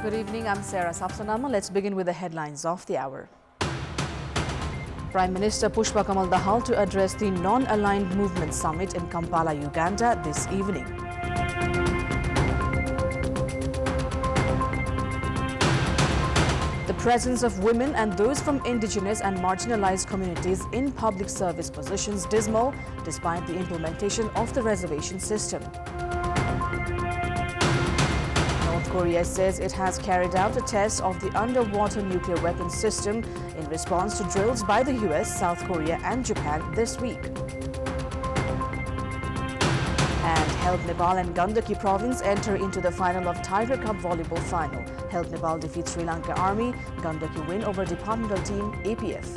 Good evening, I'm Sarah Sapsanamma. Let's begin with the headlines of the hour. Prime Minister Pushpa Kamal Dahal to address the Non-Aligned Movement Summit in Kampala, Uganda this evening. The presence of women and those from indigenous and marginalized communities in public service positions dismal despite the implementation of the reservation system. Korea says it has carried out a test of the underwater nuclear weapons system in response to drills by the US, South Korea and Japan this week. And Help Nepal and Gandaki province enter into the final of Tiger Cup volleyball final. Help Nepal defeats Sri Lanka Army, Gandaki win over departmental team APF.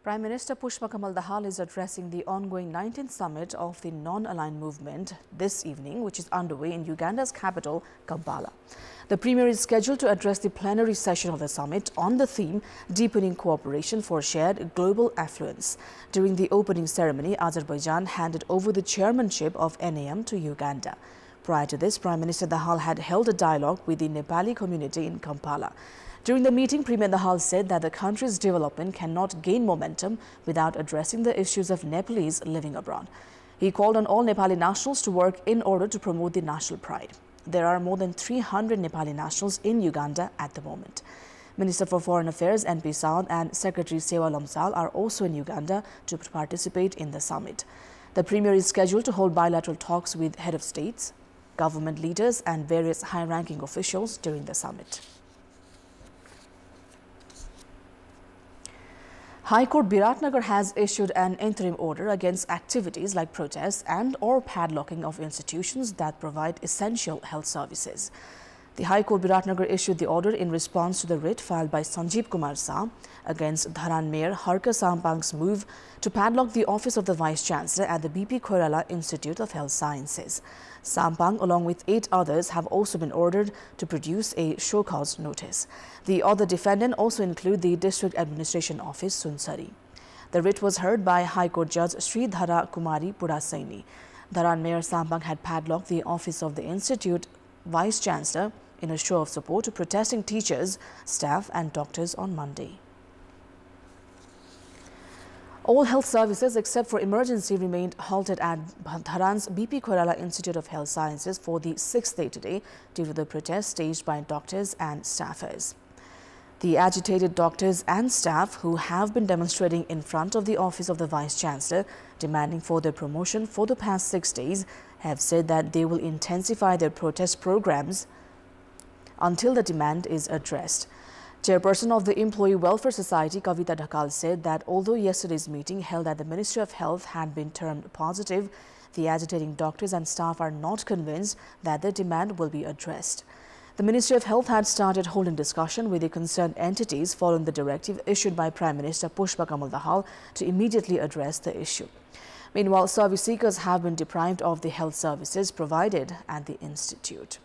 Prime Minister Pushpa Kamal Dahal is addressing the ongoing 19th summit of the Non-Aligned Movement this evening, which is underway in Uganda's capital, Kampala. The Premier is scheduled to address the plenary session of the summit on the theme Deepening Cooperation for Shared Global Affluence. During the opening ceremony, Azerbaijan handed over the chairmanship of NAM to Uganda. Prior to this, Prime Minister Dahal had held a dialogue with the Nepali community in Kampala. During the meeting, Premier Dahal said that the country's development cannot gain momentum without addressing the issues of Nepalese living abroad. He called on all Nepali nationals to work in order to promote the national pride. There are more than 300 Nepali nationals in Uganda at the moment. Minister for Foreign Affairs NP Saud and Secretary Sewa Lomsal are also in Uganda to participate in the summit. The Premier is scheduled to hold bilateral talks with head of states, government leaders and various high-ranking officials during the summit. High Court Biratnagar has issued an interim order against activities like protests and or padlocking of institutions that provide essential health services. The High Court Biratnagar issued the order in response to the writ filed by Sanjeev Kumar Shah against Dharan Mayor Harka Sampang's move to padlock the office of the Vice Chancellor at the BP Koirala Institute of Health Sciences. Sampang, along with 8 others, have also been ordered to produce a show cause notice. The other defendant also include the District Administration Office, Sunsari. The writ was heard by High Court Judge Sridhara Kumari Purasaini. Dharan Mayor Sampang had padlocked the office of the Institute Vice Chancellor in a show of support to protesting teachers, staff and doctors on Monday. All health services except for emergency remained halted at Dharan's BP Koirala Institute of Health Sciences for the 6th day today due to the protest staged by doctors and staffers. The agitated doctors and staff who have been demonstrating in front of the office of the Vice Chancellor demanding for their promotion for the past 6 days have said that they will intensify their protest programs until the demand is addressed. Chairperson of the Employee Welfare Society, Kavita Dhakal, said that although yesterday's meeting held at the Ministry of Health had been termed positive, the agitating doctors and staff are not convinced that their demand will be addressed. The Ministry of Health had started holding discussion with the concerned entities following the directive issued by Prime Minister Pushpa Kamal Dahal to immediately address the issue. Meanwhile, service seekers have been deprived of the health services provided at the institute.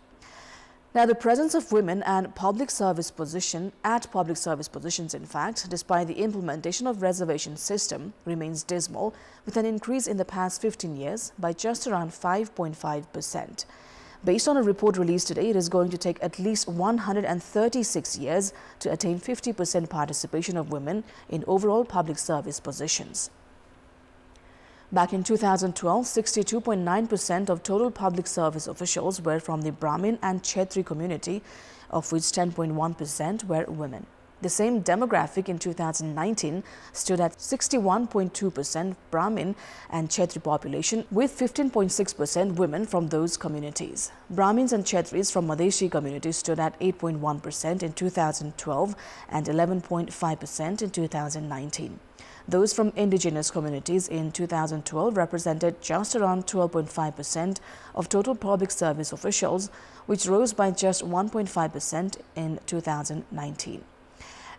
Now, the presence of women and public service positions, in fact, despite the implementation of reservation system, remains dismal, with an increase in the past 15 years by just around 5.5%. Based on a report released today, it is going to take at least 136 years to attain 50% participation of women in overall public service positions. Back in 2012, 62.9% of total public service officials were from the Brahmin and Kshetri community, of which 10.1% were women. The same demographic in 2019 stood at 61.2% Brahmin and Kshetri population, with 15.6% women from those communities. Brahmins and Kshetris from Madheshi communities stood at 8.1% in 2012 and 11.5% in 2019. Those from indigenous communities in 2012 represented just around 12.5% of total public service officials, which rose by just 1.5% in 2019.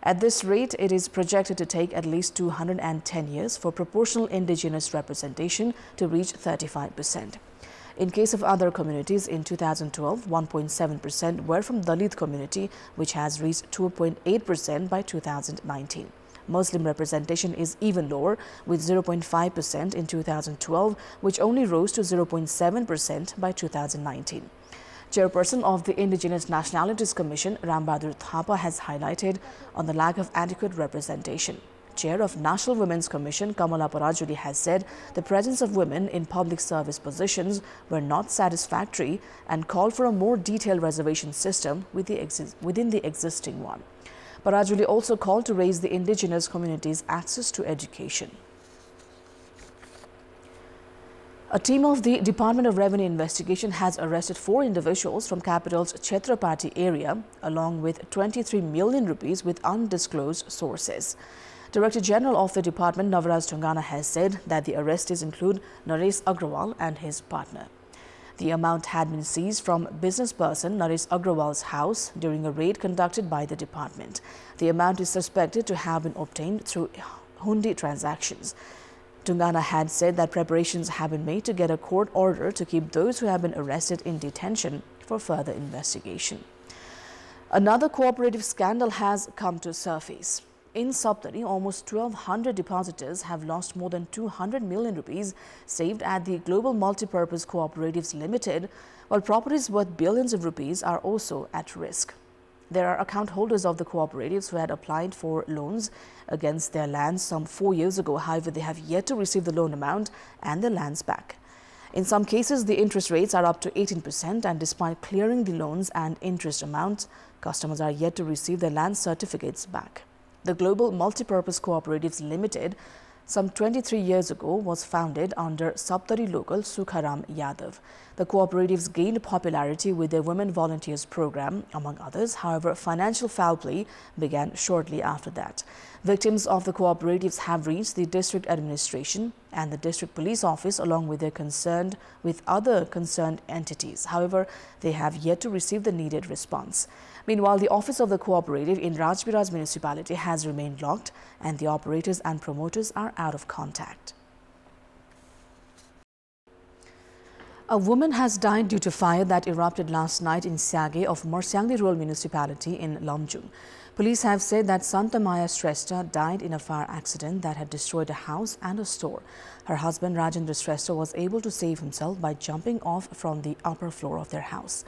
At this rate, it is projected to take at least 210 years for proportional indigenous representation to reach 35%. In case of other communities, in 2012, 1.7% were from Dalit community, which has reached 2.8% by 2019. Muslim representation is even lower, with 0.5% in 2012, which only rose to 0.7% by 2019. Chairperson of the Indigenous Nationalities Commission, Rambahadur Thapa, has highlighted on the lack of adequate representation. Chair of National Women's Commission, Kamala Parajuli, has said the presence of women in public service positions were not satisfactory and called for a more detailed reservation system within the existing one. Parajuli also called to raise the indigenous community's access to education. A team of the Department of Revenue Investigation has arrested 4 individuals from capital's Chhatrapati area, along with 23 million rupees with undisclosed sources. Director General of the department, Navraj Tungana, has said that the arrestees include Naresh Agrawal and his partner. The amount had been seized from businessperson Naresh Agrawal's house during a raid conducted by the department. The amount is suspected to have been obtained through hundi transactions. Tungana had said that preparations have been made to get a court order to keep those who have been arrested in detention for further investigation. Another cooperative scandal has come to surface. In Saptari, almost 1,200 depositors have lost more than 200 million rupees saved at the Global Multipurpose Cooperatives Limited, while properties worth billions of rupees are also at risk. There are account holders of the cooperatives who had applied for loans against their lands some 4 years ago. However, they have yet to receive the loan amount and their lands back. In some cases, the interest rates are up to 18%, and despite clearing the loans and interest amounts, customers are yet to receive their land certificates back. The Global Multipurpose Cooperatives Limited, some 23 years ago, was founded under Saptari local Sukharam Yadav. The cooperatives gained popularity with their Women Volunteers program, among others. However, financial foul play began shortly after that. Victims of the cooperatives have reached the district administration and the district police office along with other concerned entities. However, they have yet to receive the needed response. Meanwhile, the office of the cooperative in Rajbiraj municipality has remained locked and the operators and promoters are out of contact. A woman has died due to fire that erupted last night in Syage of Marsyangdi Rural Municipality in Lamjung. Police have said that Santamaya Shrestha died in a fire accident that had destroyed a house and a store. Her husband Rajendra Shrestha was able to save himself by jumping off from the upper floor of their house.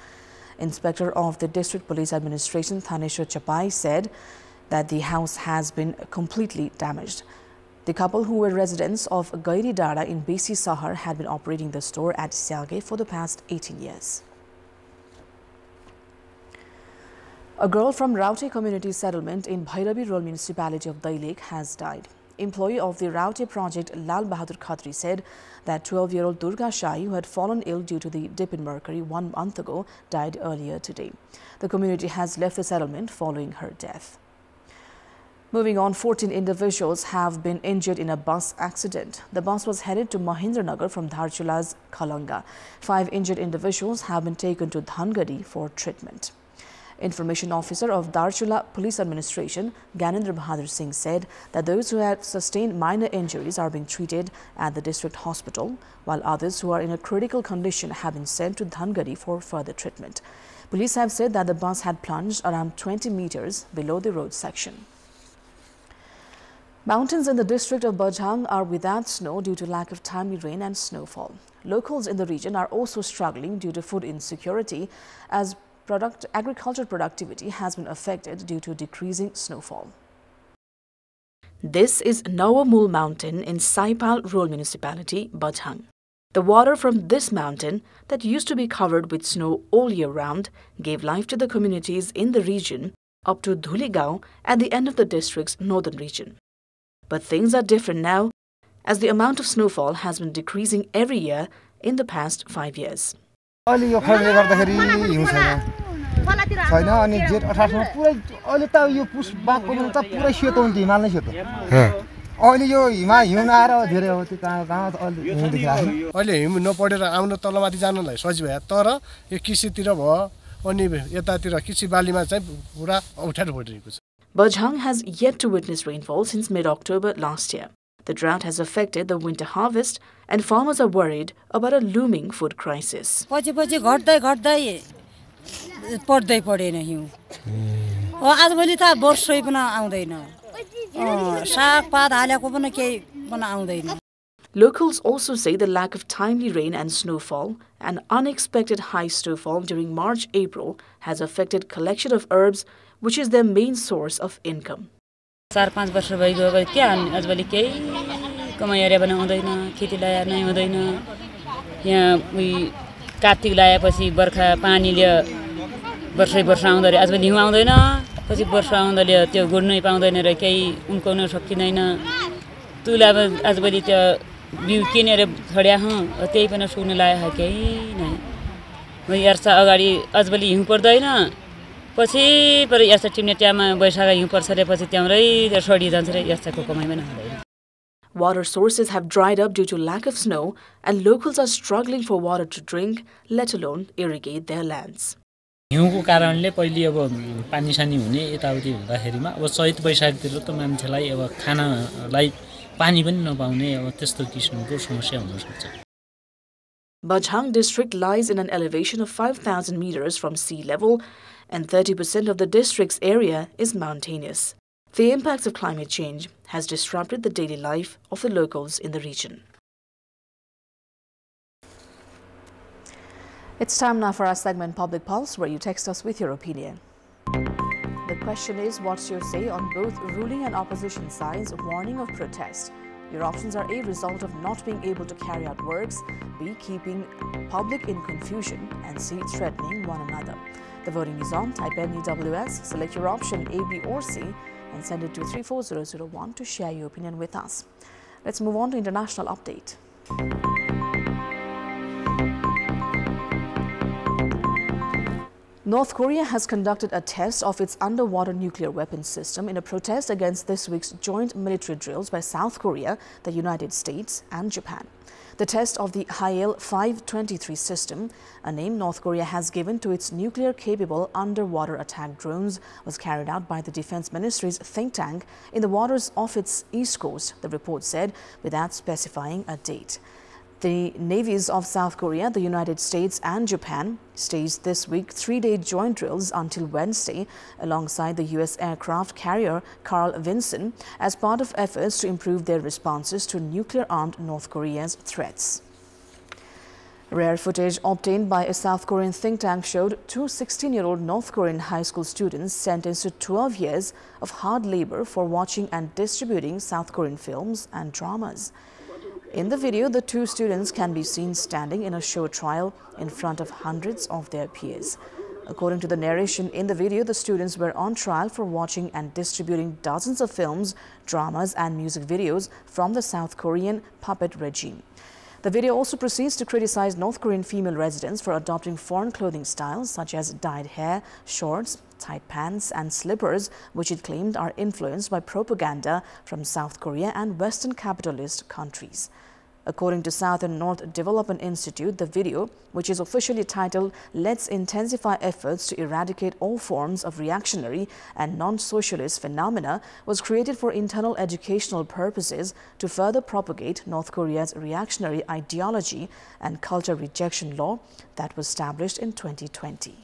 Inspector of the District Police Administration, Thaneshwar Chapai, said that the house has been completely damaged. The couple, who were residents of Gairi Dara in Besi Sahar, had been operating the store at Syage for the past 18 years. A girl from Raute Community Settlement in Bhairabi Rural Municipality of Dailek has died. Employee of the Raute project, Lal Bahadur Khatri, said that 12-year-old Durga Shai, who had fallen ill due to the dip in mercury 1 month ago, died earlier today. The community has left the settlement following her death. Moving on, 14 individuals have been injured in a bus accident. The bus was headed to Mahendranagar from Dharchula's Khalanga. 5 injured individuals have been taken to Dhangadi for treatment. Information Officer of Dharchula Police Administration, Gyanendra Bahadur Singh, said that those who had sustained minor injuries are being treated at the district hospital, while others who are in a critical condition have been sent to Dhangadi for further treatment. Police have said that the bus had plunged around 20 meters below the road section. Mountains in the district of Bajhang are without snow due to lack of timely rain and snowfall. Locals in the region are also struggling due to food insecurity, as agricultural productivity has been affected due to decreasing snowfall. This is Nawamul Mountain in Saipal Rural Municipality, Bajhang. The water from this mountain, that used to be covered with snow all year round, gave life to the communities in the region up to Dhuligao at the end of the district's northern region. But things are different now, as the amount of snowfall has been decreasing every year in the past 5 years. Bajhang has yet to witness rainfall since mid-October last year. The drought has affected the winter harvest and farmers are worried about a looming food crisis. Locals also say the lack of timely rain and snowfall and unexpected high snowfall during March-April has affected collection of herbs, which is their main source of income. 4-5 वर्ष भइगयो अब के आजभोलि केही कमाइ अरे पनि हुँदैन खेती लाया नै हुँदैन यहाँ कार्तिक लाएपछि बर्खा पानीले वर्षै वर्ष आउँदै आजभोलि हिउँ आउँदैन पछि वर्षा आउँदाले त्यो गुड्नै पाउँदैन र केही उन्काउन सकिदैन तुला आजभोलि त्यो बिउ किनेर छड्या हँ त्यही पनि सुक्न लाया केही नै म यार्सा अगाडि आजभोलि हिउँ पर्दैन पछि पर यार्सा टिम्ने ट्याममा बैशाख हिउँ पर्छ रे पछि त्याउरै सडी जान्छ रे यार्साको कमाइ पनि हुँदैन. Water sources have dried up due to lack of snow, and locals are struggling for water to drink, let alone irrigate their lands. हिउँको कारणले पहिले अब पानी सानी हुने यताउति हुँदाखेरिमा अब चैत बैशाखतिर त मान्छेलाई अब खानालाई पानी पनि नपाउने अब त्यस्तो किसिमको समस्या हुन सक्छ. Bajhang district lies in an elevation of 5,000 meters from sea level, and 30% of the district's area is mountainous. The impacts of climate change has disrupted the daily life of the locals in the region. It's time now for our segment Public Pulse, where you text us with your opinion. The question is, what's your say on both ruling and opposition sides warning of protest? Your options are A, result of not being able to carry out works, B, keeping public in confusion, and C, threatening one another. The voting is on. Type NEWS, select your option A, B or C and send it to 34001 to share your opinion with us. Let's move on to international update. North Korea has conducted a test of its underwater nuclear weapons system in a protest against this week's joint military drills by South Korea, the United States and Japan. The test of the Hail-523 system, a name North Korea has given to its nuclear-capable underwater attack drones, was carried out by the Defense Ministry's think tank in the waters off its east coast, the report said, without specifying a date. The navies of South Korea, the United States and Japan staged this week 3-day joint drills until Wednesday alongside the U.S. aircraft carrier Carl Vinson as part of efforts to improve their responses to nuclear-armed North Korea's threats. Rare footage obtained by a South Korean think tank showed two 16-year-old North Korean high school students sentenced to 12 years of hard labor for watching and distributing South Korean films and dramas. In the video, the two students can be seen standing in a show trial in front of hundreds of their peers. According to the narration in the video, the students were on trial for watching and distributing dozens of films, dramas and music videos from the South Korean puppet regime. The video also proceeds to criticize North Korean female residents for adopting foreign clothing styles such as dyed hair, shorts, tight pants and slippers, which it claimed are influenced by propaganda from South Korea and Western capitalist countries. According to South and North Development Institute, the video, which is officially titled "Let's Intensify Efforts to Eradicate All Forms of Reactionary and Non-Socialist Phenomena," was created for internal educational purposes to further propagate North Korea's reactionary ideology and culture rejection law that was established in 2020.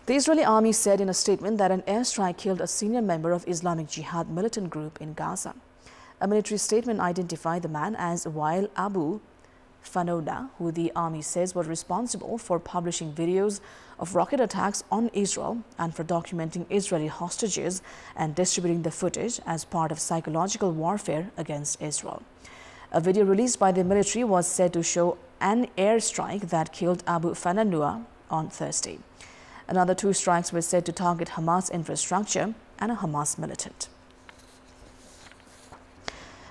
The Israeli army said in a statement that an airstrike killed a senior member of Islamic Jihad militant group in Gaza. A military statement identified the man as Wael Abu Fanouna, who the army says was responsible for publishing videos of rocket attacks on Israel and for documenting Israeli hostages and distributing the footage as part of psychological warfare against Israel. A video released by the military was said to show an airstrike that killed Abu Fanouna on Thursday. Another two strikes were said to target Hamas infrastructure and a Hamas militant.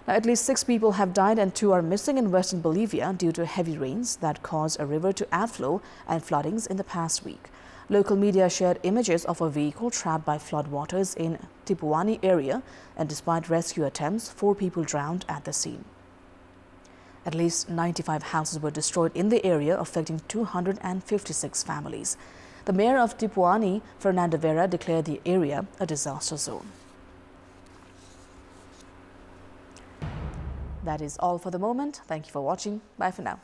Now, at least 6 people have died and 2 are missing in western Bolivia due to heavy rains that caused a river to outflow and floodings in the past week. Local media shared images of a vehicle trapped by floodwaters in Tipuani area, and despite rescue attempts, 4 people drowned at the scene. At least 95 houses were destroyed in the area, affecting 256 families. The mayor of Tipuani, Fernando Vera, declared the area a disaster zone. That is all for the moment. Thank you for watching. Bye for now.